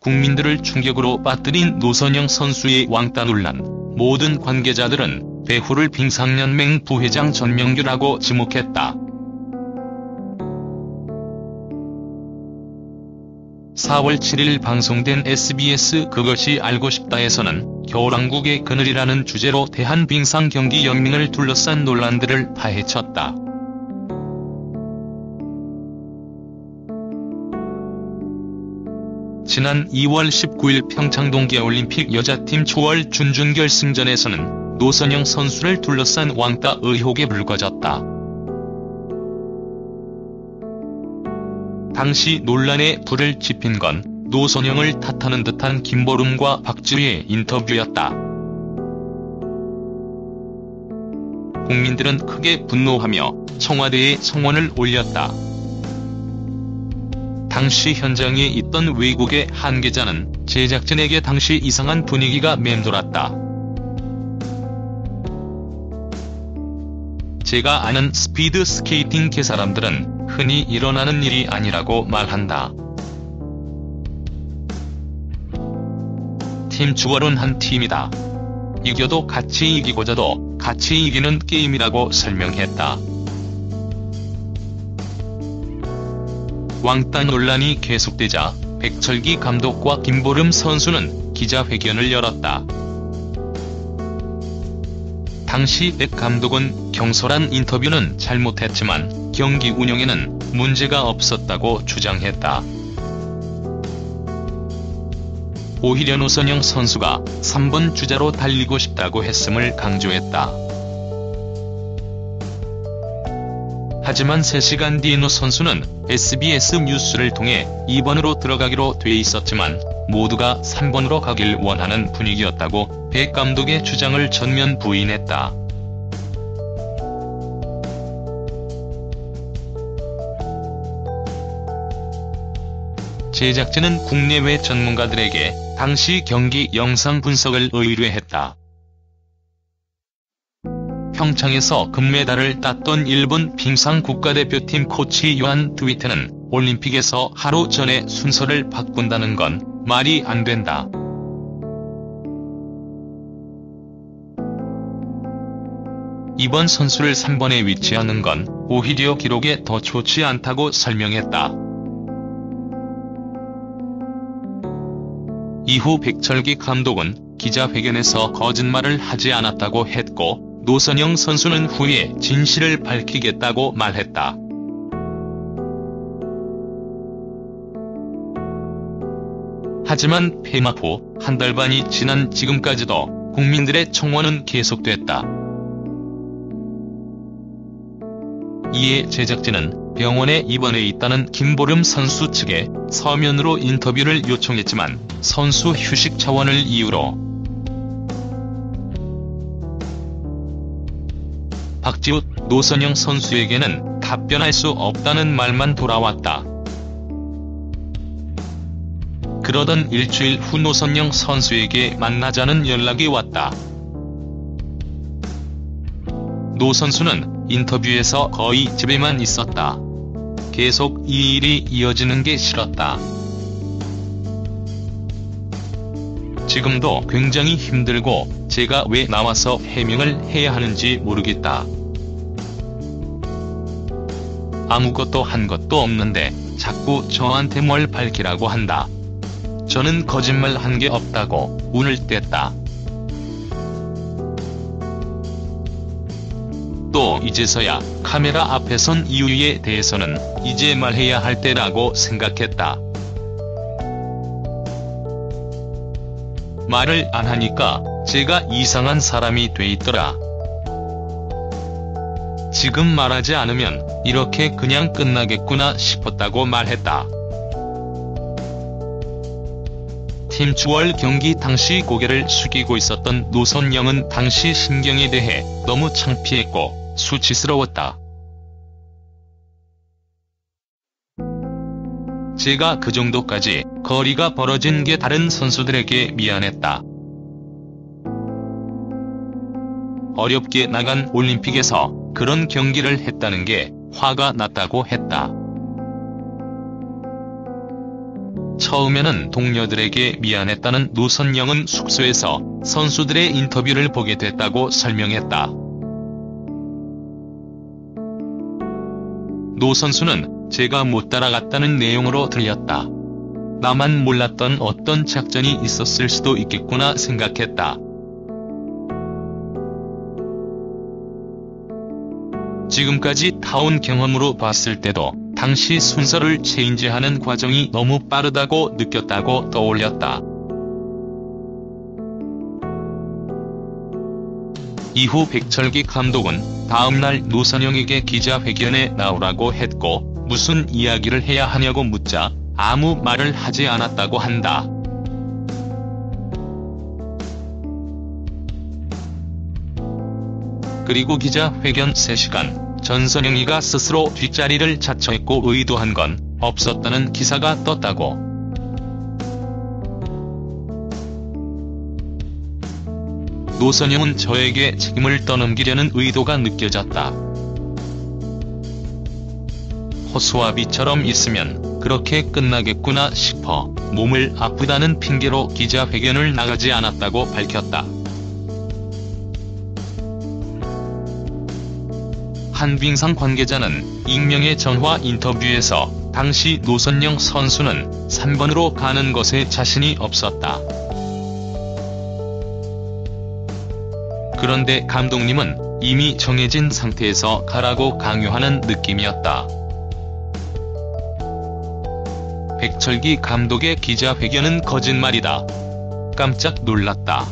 국민들을 충격으로 빠뜨린 노선영 선수의 왕따 논란. 모든 관계자들은 배후를 빙상연맹 부회장 전명규라고 지목했다. 4월 7일 방송된 SBS 그것이 알고 싶다에서는 겨울왕국의 그늘이라는 주제로 대한빙상경기연맹을 둘러싼 논란들을 파헤쳤다. 지난 2월 19일 평창 동계올림픽 여자팀 초월 준준결승전에서는 노선영 선수를 둘러싼 왕따 의혹에 불거졌다. 당시 논란에 불을 지핀 건 노선영을 탓하는 듯한 김보름과 박지우의 인터뷰였다. 국민들은 크게 분노하며 청와대에 성원을 올렸다. 당시 현장에 있던 외국의 한 기자는 제작진에게 당시 이상한 분위기가 맴돌았다. 제가 아는 스피드 스케이팅계 사람들은 흔히 일어나는 일이 아니라고 말한다. 팀 주월은 한 팀이다. 이겨도 같이 이기고 져도 같이 이기는 게임이라고 설명했다. 왕따 논란이 계속되자 백철기 감독과 김보름 선수는 기자회견을 열었다. 당시 백 감독은 경솔한 인터뷰는 잘못했지만 경기 운영에는 문제가 없었다고 주장했다. 오히려 노선영 선수가 3번 주자로 달리고 싶다고 했음을 강조했다. 하지만 3시간 뒤 노 선수는 SBS 뉴스를 통해 2번으로 들어가기로 돼 있었지만 모두가 3번으로 가길 원하는 분위기였다고 백 감독의 주장을 전면 부인했다. 제작진은 국내외 전문가들에게 당시 경기 영상 분석을 의뢰했다. 평창에서 금메달을 땄던 일본 빙상 국가대표팀 코치 요한 트위트는 올림픽에서 하루 전에 순서를 바꾼다는 건 말이 안 된다. 이번 선수를 3번에 위치하는 건 오히려 기록에 더 좋지 않다고 설명했다. 이후 백철기 감독은 기자회견에서 거짓말을 하지 않았다고 했고 노선영 선수는 후에 진실을 밝히겠다고 말했다. 하지만 폐막 후 한 달 반이 지난 지금까지도 국민들의 청원은 계속됐다. 이에 제작진은 병원에 입원해 있다는 김보름 선수 측에 서면으로 인터뷰를 요청했지만 선수 휴식 차원을 이유로 박지우, 노선영 선수에게는 답변할 수 없다는 말만 돌아왔다. 그러던 일주일 후 노선영 선수에게 만나자는 연락이 왔다. 노 선수는 인터뷰에서 거의 집에만 있었다. 계속 이 일이 이어지는 게 싫었다. 지금도 굉장히 힘들고 제가 왜 나와서 해명을 해야 하는지 모르겠다. 아무것도 한 것도 없는데 자꾸 저한테 뭘 밝히라고 한다. 저는 거짓말 한 게 없다고 운을 뗐다. 또 이제서야 카메라 앞에 선 이유에 대해서는 이제 말해야 할 때라고 생각했다. 말을 안 하니까 제가 이상한 사람이 돼 있더라. 지금 말하지 않으면 이렇게 그냥 끝나겠구나 싶었다고 말했다. 팀 주월 경기 당시 고개를 숙이고 있었던 노선영은 당시 심경에 대해 너무 창피했고 수치스러웠다. 제가 그 정도까지 거리가 벌어진 게 다른 선수들에게 미안했다. 어렵게 나간 올림픽에서 그런 경기를 했다는 게 화가 났다고 했다. 처음에는 동료들에게 미안했다는 노선영은 숙소에서 선수들의 인터뷰를 보게 됐다고 설명했다. 노 선수는 제가 못 따라갔다는 내용으로 들렸다. 나만 몰랐던 어떤 작전이 있었을 수도 있겠구나 생각했다. 지금까지 타온 경험으로 봤을 때도 당시 순서를 체인지하는 과정이 너무 빠르다고 느꼈다고 떠올렸다. 이후 백철기 감독은 다음날 노선영에게 기자회견에 나오라고 했고 무슨 이야기를 해야 하냐고 묻자 아무 말을 하지 않았다고 한다. 그리고 기자회견 3시간, 전선영이가 스스로 뒷자리를 자처했고 의도한 건 없었다는 기사가 떴다고. 노선영은 저에게 책임을 떠넘기려는 의도가 느껴졌다. 허수아비처럼 있으면 그렇게 끝나겠구나 싶어 몸을 아프다는 핑계로 기자회견을 나가지 않았다고 밝혔다. 한 빙상 관계자는 익명의 전화 인터뷰에서 당시 노선영 선수는 3번으로 가는 것에 자신이 없었다. 그런데 감독님은 이미 정해진 상태에서 가라고 강요하는 느낌이었다. 백철기 감독의 기자회견은 거짓말이다. 깜짝 놀랐다.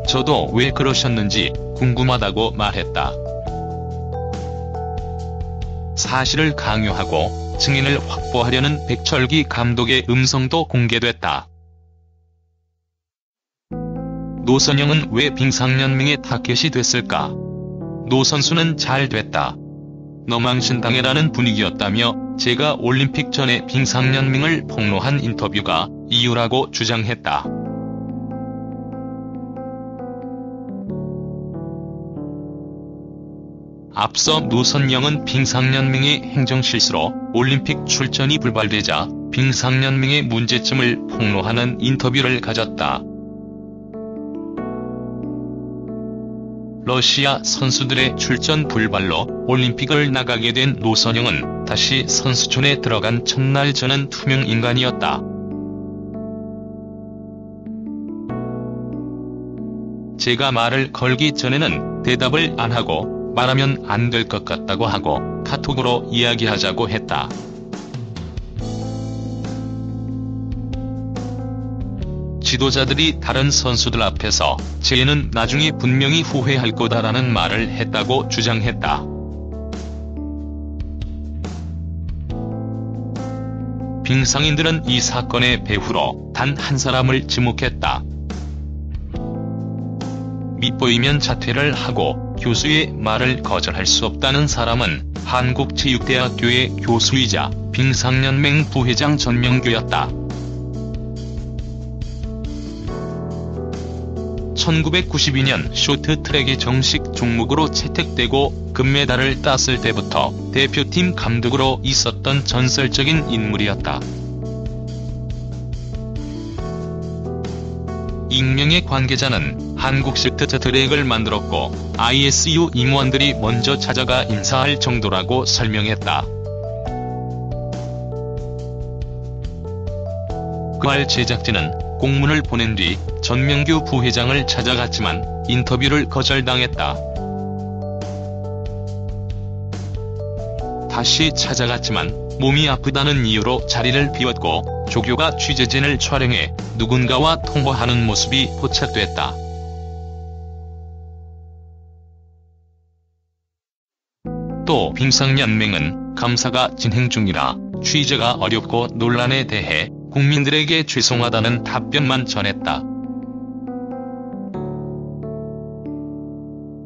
저도 왜 그러셨는지 궁금하다고 말했다. 사실을 강요하고 증인을 확보하려는 백철기 감독의 음성도 공개됐다. 노선영은 왜 빙상연맹의 타겟이 됐을까? 노 선수는 잘 됐다. 너망신당해라는 분위기였다며 제가 올림픽 전에 빙상연맹을 폭로한 인터뷰가 이유라고 주장했다. 앞서 노선영은 빙상연맹의 행정실수로 올림픽 출전이 불발되자 빙상연맹의 문제점을 폭로하는 인터뷰를 가졌다. 러시아 선수들의 출전 불발로 올림픽을 나가게 된 노선영은 다시 선수촌에 들어간 첫날 저는 투명 인간이었다. 제가 말을 걸기 전에는 대답을 안 하고 말하면 안 될 것 같다고 하고 카톡으로 이야기하자고 했다. 지도자들이 다른 선수들 앞에서 쟤는 나중에 분명히 후회할 거다라는 말을 했다고 주장했다. 빙상인들은 이 사건의 배후로 단 한 사람을 지목했다. 밉보이면 자퇴를 하고 교수의 말을 거절할 수 없다는 사람은 한국체육대학교의 교수이자 빙상연맹 부회장 전명규였다. 1992년 쇼트트랙이 정식 종목으로 채택되고 금메달을 땄을 때부터 대표팀 감독으로 있었던 전설적인 인물이었다. 익명의 관계자는 한국 쇼트트랙을 만들었고 ISU 임원들이 먼저 찾아가 인사할 정도라고 설명했다. 그날 제작진은 공문을 보낸 뒤 전명규 부회장을 찾아갔지만 인터뷰를 거절당했다. 다시 찾아갔지만 몸이 아프다는 이유로 자리를 비웠고 조교가 취재진을 촬영해 누군가와 통화하는 모습이 포착됐다. 또 빙상연맹은 감사가 진행 중이라 취재가 어렵고 논란에 대해 국민들에게 죄송하다는 답변만 전했다.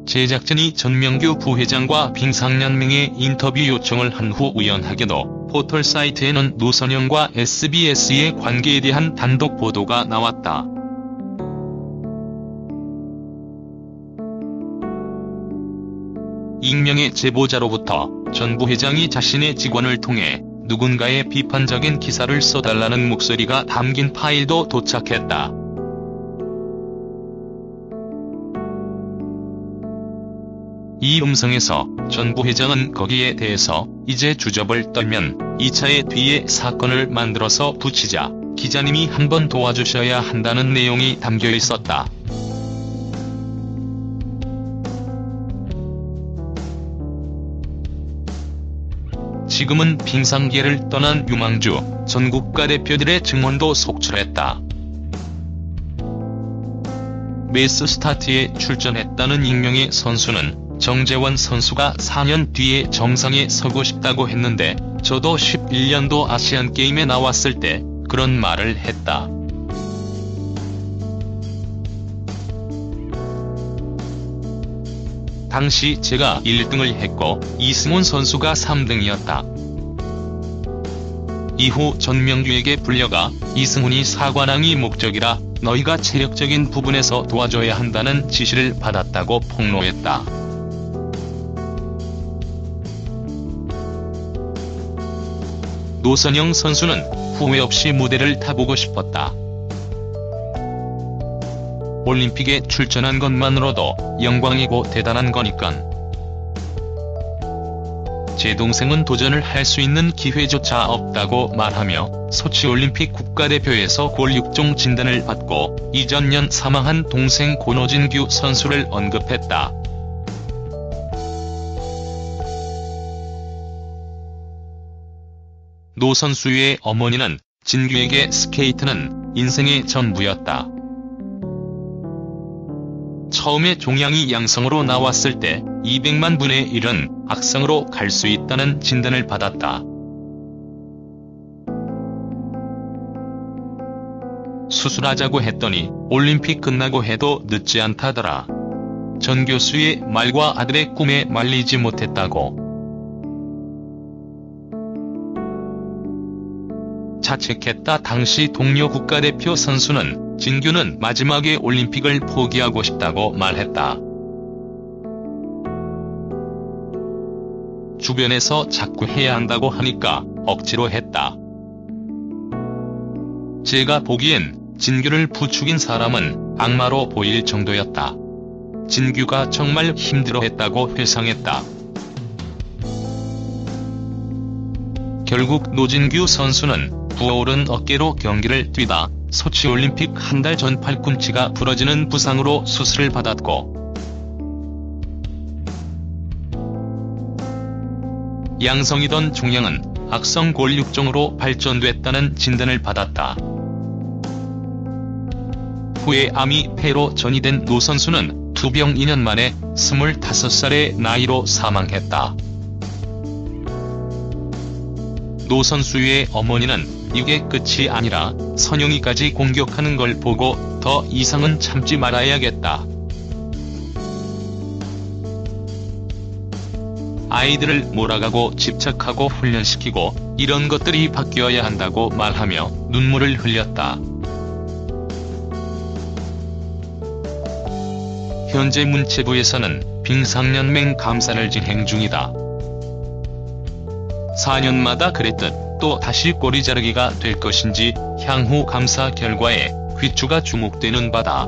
제작진이 전명규 부회장과 빙상연맹에 인터뷰 요청을 한 후 우연하게도 포털 사이트에는 노선영과 SBS의 관계에 대한 단독 보도가 나왔다. 익명의 제보자로부터 전 부회장이 자신의 직원을 통해 누군가의 비판적인 기사를 써달라는 목소리가 담긴 파일도 도착했다. 이 음성에서 전 부회장은 거기에 대해서 이제 주접을 떨면 2차의 뒤에 사건을 만들어서 붙이자 기자님이 한번 도와주셔야 한다는 내용이 담겨 있었다. 지금은 빙상계를 떠난 유망주 전 국가대표들의 증언도 속출했다. 메스 스타트에 출전했다는 익명의 선수는 정재원 선수가 4년 뒤에 정상에 서고 싶다고 했는데 저도 11년도 아시안게임에 나왔을 때 그런 말을 했다. 당시 제가 1등을 했고 이승훈 선수가 3등이었다. 이후 전명규에게 불려가 이승훈이 사관왕이 목적이라 너희가 체력적인 부분에서 도와줘야 한다는 지시를 받았다고 폭로했다. 노선영 선수는 후회 없이 무대를 타보고 싶었다. 올림픽에 출전한 것만으로도 영광이고 대단한 거니깐. 제 동생은 도전을 할 수 있는 기회조차 없다고 말하며 소치올림픽 국가대표에서 골육종 진단을 받고 이전년 사망한 동생 권호진규 선수를 언급했다. 노 선수의 어머니는 진규에게 스케이트는 인생의 전부였다. 처음에 종양이 양성으로 나왔을 때 200만 분의 1은 악성으로 갈 수 있다는 진단을 받았다. 수술하자고 했더니 올림픽 끝나고 해도 늦지 않다더라. 전 교수의 말과 아들의 꿈에 말리지 못했다고. 자책했다. 당시 동료 국가대표 선수는 진규는 마지막에 올림픽을 포기하고 싶다고 말했다. 주변에서 자꾸 해야 한다고 하니까 억지로 했다. 제가 보기엔 진규를 부추긴 사람은 악마로 보일 정도였다. 진규가 정말 힘들어했다고 회상했다. 결국 노진규 선수는 부어오른 어깨로 경기를 뛰다 소치올림픽 한 달 전 팔꿈치가 부러지는 부상으로 수술을 받았고 양성이던 종양은 악성 골육종으로 발전됐다는 진단을 받았다. 후에 암이 폐로 전이된 노 선수는 투병 2년 만에 25살의 나이로 사망했다. 노 선수의 어머니는 이게 끝이 아니라 선영이까지 공격하는 걸 보고 더 이상은 참지 말아야겠다. 아이들을 몰아가고 집착하고 훈련시키고 이런 것들이 바뀌어야 한다고 말하며 눈물을 흘렸다. 현재 문체부에서는 빙상연맹 감사를 진행 중이다. 4년마다 그랬듯 또 다시 꼬리 자르기가 될 것인지 향후 감사 결과에 귀추가 주목되는 바다.